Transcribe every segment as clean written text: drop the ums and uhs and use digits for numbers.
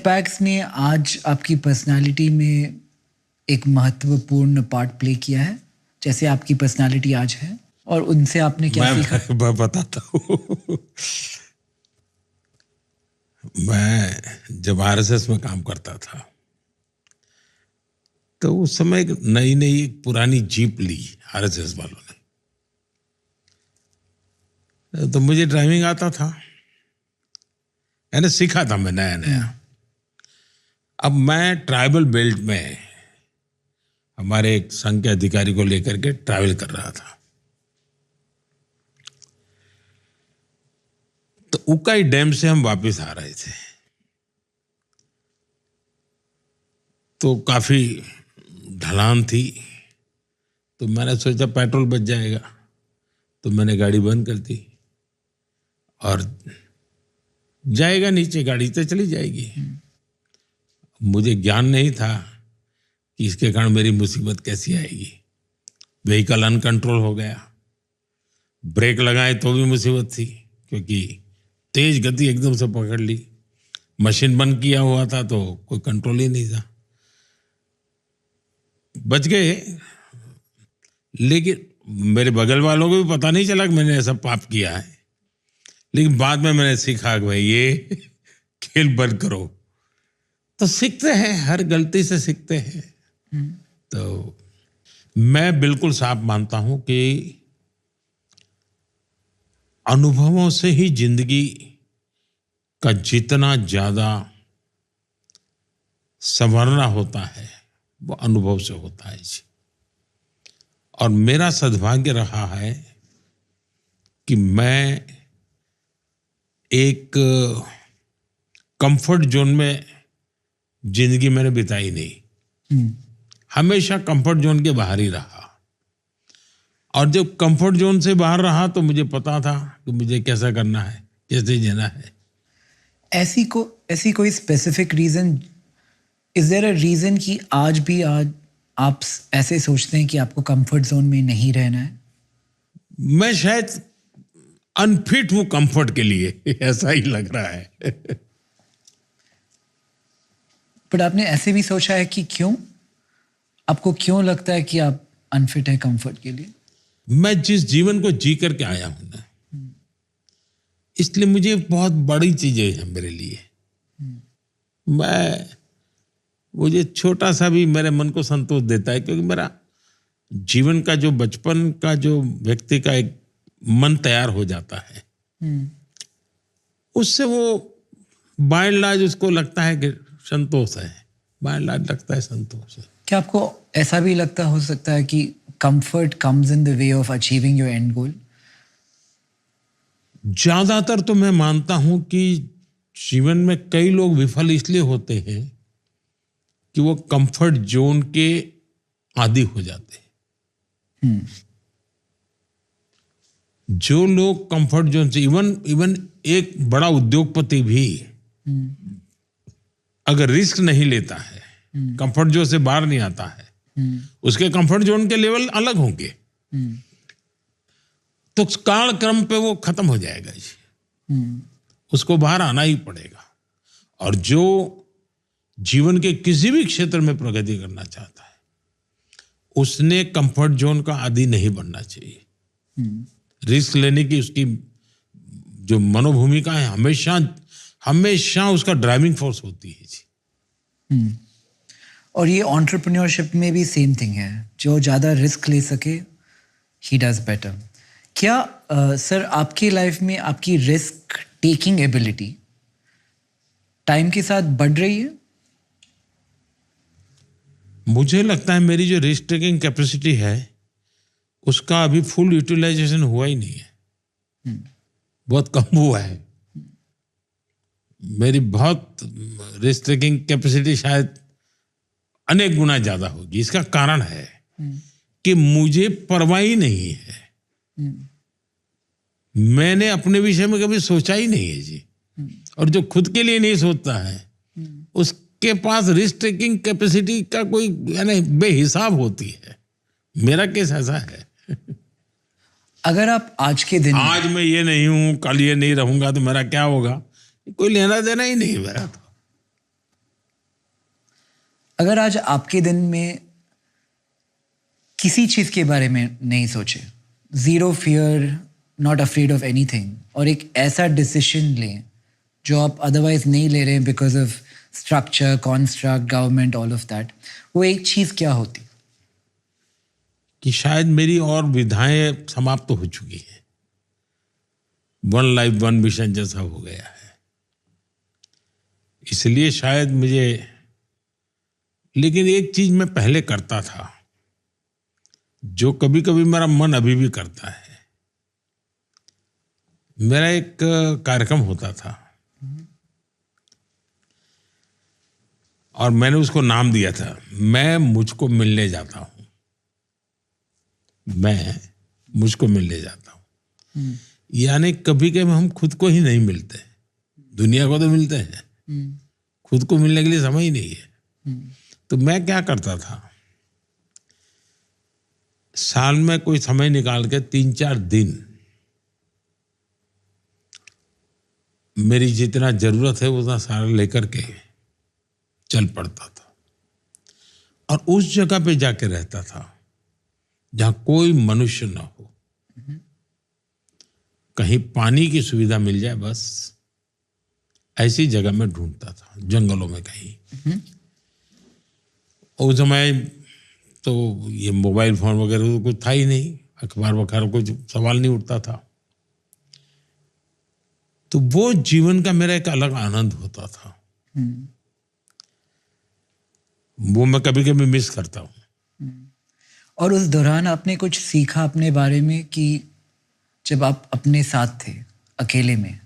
Bags ने आज आपकी पर्सनालिटी में एक महत्वपूर्ण पार्ट प्ले किया है, जैसे आपकी पर्सनालिटी आज है, और उनसे आपने क्या सीखा? मैं बताता हूँ। मैं जब आरएसएस में काम करता था तो उस समय एक नई नई एक पुरानी जीप ली आरएसएस वालों ने। तो मुझे ड्राइविंग आता था, यानी सीखा था मैं नया नया। अब मैं ट्राइबल बेल्ट में हमारे एक संघ के अधिकारी को लेकर के ट्रैवल कर रहा था। तो उकाई डैम से हम वापस आ रहे थे, तो काफी ढलान थी। तो मैंने सोचा पेट्रोल बच जाएगा, तो मैंने गाड़ी बंद कर दी और जाएगा नीचे, गाड़ी तो चली जाएगी। मुझे ज्ञान नहीं था कि इसके कारण मेरी मुसीबत कैसी आएगी। व्हीकल अनकंट्रोल हो गया, ब्रेक लगाए तो भी मुसीबत थी, क्योंकि तेज गति एकदम से पकड़ ली। मशीन बंद किया हुआ था तो कोई कंट्रोल ही नहीं था। बच गए, लेकिन मेरे बगल वालों को भी पता नहीं चला कि मैंने ऐसा पाप किया है। लेकिन बाद में मैंने सीखा कि भाई ये खेल बंद करो। तो सीखते हैं, हर गलती से सीखते हैं। तो मैं बिल्कुल साफ मानता हूं कि अनुभवों से ही जिंदगी का जितना ज्यादा संवरना होता है वो अनुभव से होता है जी। और मेरा सद्भाग्य रहा है कि मैं एक कंफर्ट जोन में जिंदगी मैंने बिताई नहीं, हमेशा कंफर्ट जोन के बाहर ही रहा। और जब कंफर्ट जोन से बाहर रहा तो मुझे पता था कि मुझे कैसा करना है, कैसे जीना है। ऐसी कोई specific reason, is there a reason कि आज आप ऐसे सोचते हैं कि आपको कंफर्ट जोन में नहीं रहना है? मैं शायद अनफिट हूं कंफर्ट के लिए, ऐसा ही लग रहा है। बट आपने ऐसे भी सोचा है कि क्यों, आपको क्यों लगता है कि आप अनफिट है कंफर्ट के लिए? मैं जिस जीवन को जी करके आया हूं ना, इसलिए मुझे बहुत बड़ी चीजें हैं मेरे लिए। मुझे छोटा सा भी मेरे मन को संतोष देता है, क्योंकि मेरा जीवन का जो बचपन का जो व्यक्ति का एक मन तैयार हो जाता है, उससे वो बाय एंड लार्ज उसको लगता है कि संतोष है, बाय एंड लार्ज लगता है संतोष है। क्या आपको ऐसा भी लगता हो सकता है कि comfort comes in the way of achieving your end goal? ज्यादातर तो मैं मानता हूं कि जीवन में कई लोग विफल इसलिए होते हैं कि वो कंफर्ट जोन के आदी हो जाते हैं। जो लोग कंफर्ट जोन से, इवन एक बड़ा उद्योगपति भी अगर रिस्क नहीं लेता है, कंफर्ट जोन से बाहर नहीं आता है, उसके कंफर्ट जोन के लेवल अलग होंगे, तो काल क्रम पे वो खत्म हो जाएगा जी। उसको बाहर आना ही पड़ेगा। और जो जीवन के किसी भी क्षेत्र में प्रगति करना चाहता है, उसने कंफर्ट जोन का आदी नहीं बनना चाहिए। रिस्क लेने की उसकी जो मनोभूमिका है हमेशा हमेशा उसका ड्राइविंग फोर्स होती है जी। और ये एंटरप्रेन्योरशिप में भी सेम थिंग है, जो ज़्यादा रिस्क ले सके ही डज बेटर। क्या सर आपकी लाइफ में आपकी रिस्क टेकिंग एबिलिटी टाइम के साथ बढ़ रही है? मुझे लगता है मेरी जो रिस्क टेकिंग कैपेसिटी है उसका अभी फुल यूटिलाइजेशन हुआ ही नहीं है, बहुत कम हुआ है। मेरी बहुत रिस्क टेकिंग कैपेसिटी शायद अनेक गुना ज्यादा होगी। इसका कारण है कि मुझे परवाह ही नहीं है। मैंने अपने विषय में कभी सोचा ही नहीं है जी। और जो खुद के लिए नहीं सोचता है उसके पास रिस्क टेकिंग कैपेसिटी का कोई यानी बेहिसाब होती है। मेरा केस ऐसा है। अगर आप आज के दिन, आज मैं ये नहीं हूं, कल ये नहीं रहूंगा तो मेरा क्या होगा, कोई लेना देना ही नहीं मेरा तो। अगर आज आपके दिन में किसी चीज़ के बारे में नहीं सोचे, zero fear, not afraid of anything, और एक ऐसा डिसीजन लें जो आप अदरवाइज नहीं ले रहे हैं because of structure, construct, government, all of that, वो एक चीज़ क्या होती? कि शायद मेरी और विधाएं समाप्त हो चुकी हैं, वन लाइफ वन मिशन जैसा हो गया है, इसलिए शायद मुझे। लेकिन एक चीज मैं पहले करता था जो कभी कभी मेरा मन अभी भी करता है। मेरा एक कार्यक्रम होता था और मैंने उसको नाम दिया था, मैं मुझको मिलने जाता हूं। मैं मुझको मिलने जाता हूं, यानी कभी कभी हम खुद को ही नहीं मिलते, दुनिया को तो मिलते हैं, खुद को मिलने के लिए समय ही नहीं है। तो मैं क्या करता था, साल में कोई समय निकाल के 3-4 दिन मेरी जितना जरूरत है उतना सारा लेकर के चल पड़ता था और उस जगह पे जाके रहता था जहां कोई मनुष्य ना हो, कहीं पानी की सुविधा मिल जाए, बस ऐसी जगह में ढूंढता था, जंगलों में कहीं। उस समय तो ये मोबाइल फोन वगैरह तो कुछ था ही नहीं, अखबार वगैरह कुछ सवाल नहीं उठता था। तो वो जीवन का मेरा एक अलग आनंद होता था, वो मैं कभी कभी मिस करता हूँ। और उस दौरान आपने कुछ सीखा अपने बारे में कि जब आप अपने साथ थे, अकेले में,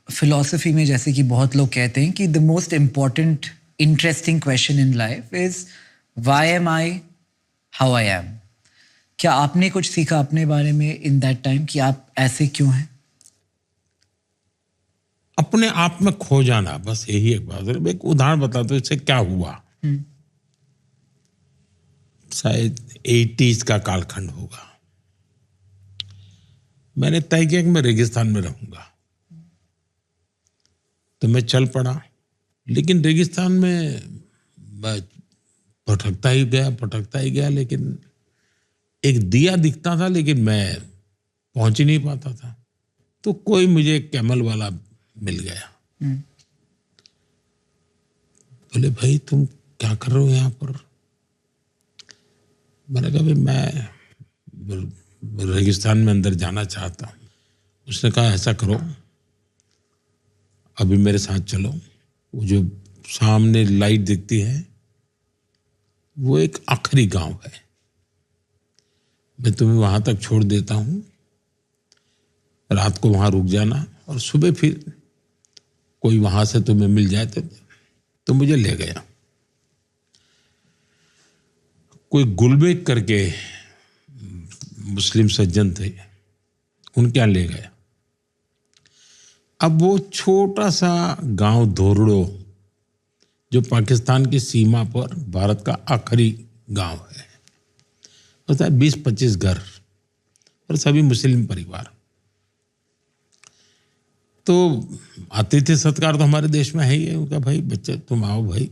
फिलॉसफी में जैसे कि बहुत लोग कहते हैं कि the most important interesting question in life is why am I how I am. क्या आपने कुछ सीखा अपने बारे में इन दैट टाइम कि आप ऐसे क्यों हैं? अपने आप में खो जाना, बस यही एक बात है। एक उदाहरण बताता हूं इससे क्या हुआ। शायद 80s का कालखंड होगा। मैंने तय किया कि मैं रेगिस्तान में रहूंगा, तो मैं चल पड़ा। लेकिन रेगिस्तान में मैं भटकता ही गया, लेकिन एक दिया दिखता था, लेकिन मैं पहुंच ही नहीं पाता था। तो कोई मुझे एक कैमल वाला मिल गया। बोले, भाई तुम क्या कर रहे हो यहाँ पर? मैंने कहा, भाई मैं रेगिस्तान में अंदर जाना चाहता हूँ। उसने कहा, ऐसा करो, अभी मेरे साथ चलो, वो जो सामने लाइट दिखती है वो एक आखिरी गांव है, मैं तुम्हें वहां तक छोड़ देता हूँ, रात को वहां रुक जाना और सुबह फिर कोई वहां से तुम्हें मिल जाए तो मुझे ले गया। कोई गुलबेग करके मुस्लिम सज्जन थे, उनके यहाँ ले गया। अब वो छोटा सा गांव धोरड़ो, जो पाकिस्तान की सीमा पर भारत का आखिरी गांव है, होता है 20-25 घर और सभी मुस्लिम परिवार। तो आतिथ्य सत्कार तो हमारे देश में है ही है। उनका, भाई बच्चे तुम आओ भाई।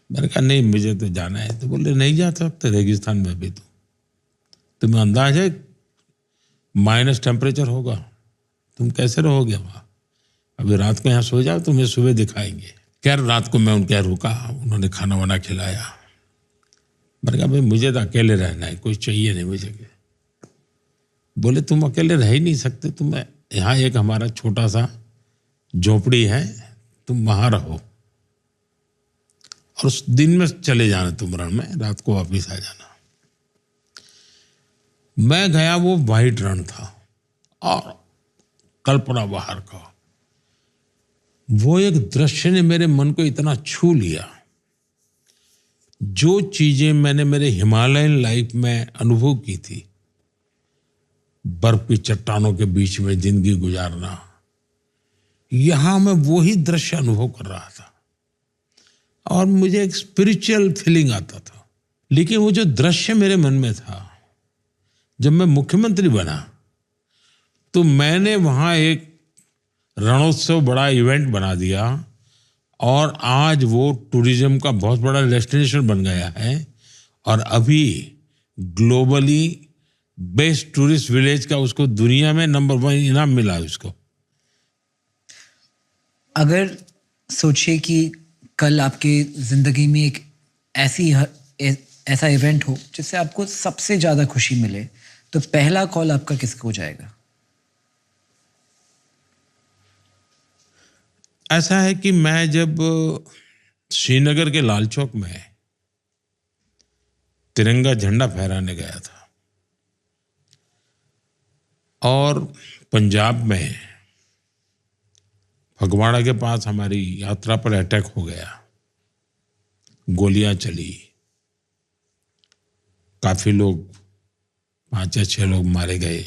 मैंने कहा, नहीं मुझे तो जाना है। तो बोले, नहीं जा सकते रेगिस्तान में अभी, तो तुम्हें अंदाज है माइनस टेम्परेचर होगा, तुम कैसे रहोगे वहाँ? अभी रात को यहाँ सो जाओ, तुम्हें सुबह दिखाएंगे। खैर रात को मैं उनके यहाँ रुका, उन्होंने खाना वाना खिलाया। मैंने कहा, भाई मुझे तो अकेले रहना है, कोई चाहिए नहीं मुझे। बोले, तुम अकेले रह ही नहीं सकते, तुम यहाँ एक हमारा छोटा सा झोपड़ी है, तुम वहां रहो और उस दिन में चले जाना तुम रण में, रात को वापिस आ जाना। मैं गया, वो वाइट रण था और कल्पना बाहर का। वो एक दृश्य ने मेरे मन को इतना छू लिया। जो चीजें मैंने मेरे हिमालयन लाइफ में अनुभव की थी, बर्फ की चट्टानों के बीच में जिंदगी गुजारना, यहां मैं वही दृश्य अनुभव कर रहा था और मुझे एक स्पिरिचुअल फीलिंग आता था। लेकिन वो जो दृश्य मेरे मन में था, जब मैं मुख्यमंत्री बना तो मैंने वहां एक रणोत्सव बड़ा इवेंट बना दिया और आज वो टूरिज्म का बहुत बड़ा डेस्टिनेशन बन गया है और अभी ग्लोबली बेस्ट टूरिस्ट विलेज का उसको दुनिया में नंबर 1 इनाम मिला है उसको। अगर सोचिए कि कल आपके ज़िंदगी में एक ऐसा इवेंट हो जिससे आपको सबसे ज़्यादा खुशी मिले, तो पहला कॉल आपका किसको जाएगा? ऐसा है कि मैं जब श्रीनगर के लाल चौक में तिरंगा झंडा फहराने गया था और पंजाब में फगवाड़ा के पास हमारी यात्रा पर अटैक हो गया, गोलियां चली, काफी लोग 5 या 6 लोग मारे गए,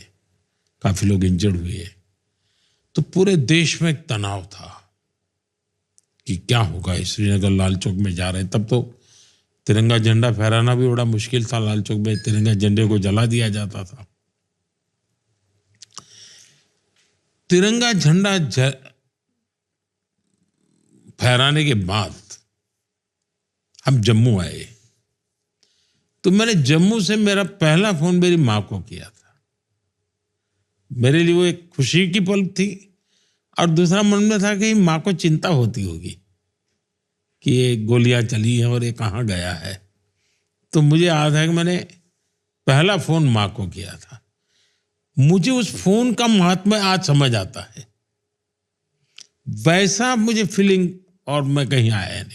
काफी लोग इंजर्ड हुए, तो पूरे देश में एक तनाव था कि क्या होगा। श्रीनगर लाल चौक में जा रहे, तब तो तिरंगा झंडा फहराना भी बड़ा मुश्किल था। लाल चौक में तिरंगा झंडे को जला दिया जाता था। तिरंगा झंडा फहराने के बाद हम जम्मू आए, तो मैंने जम्मू से मेरा पहला फोन मेरी माँ को किया था। मेरे लिए वो एक खुशी की पल थी और दूसरा मन में था कि माँ को चिंता होती होगी कि ये गोलियां चली हैं और ये कहाँ गया है। तो मुझे याद है कि मैंने पहला फोन माँ को किया था। मुझे उस फोन का महात्म्य आज समझ आता है। वैसा मुझे फीलिंग और मैं कहीं आया नहीं।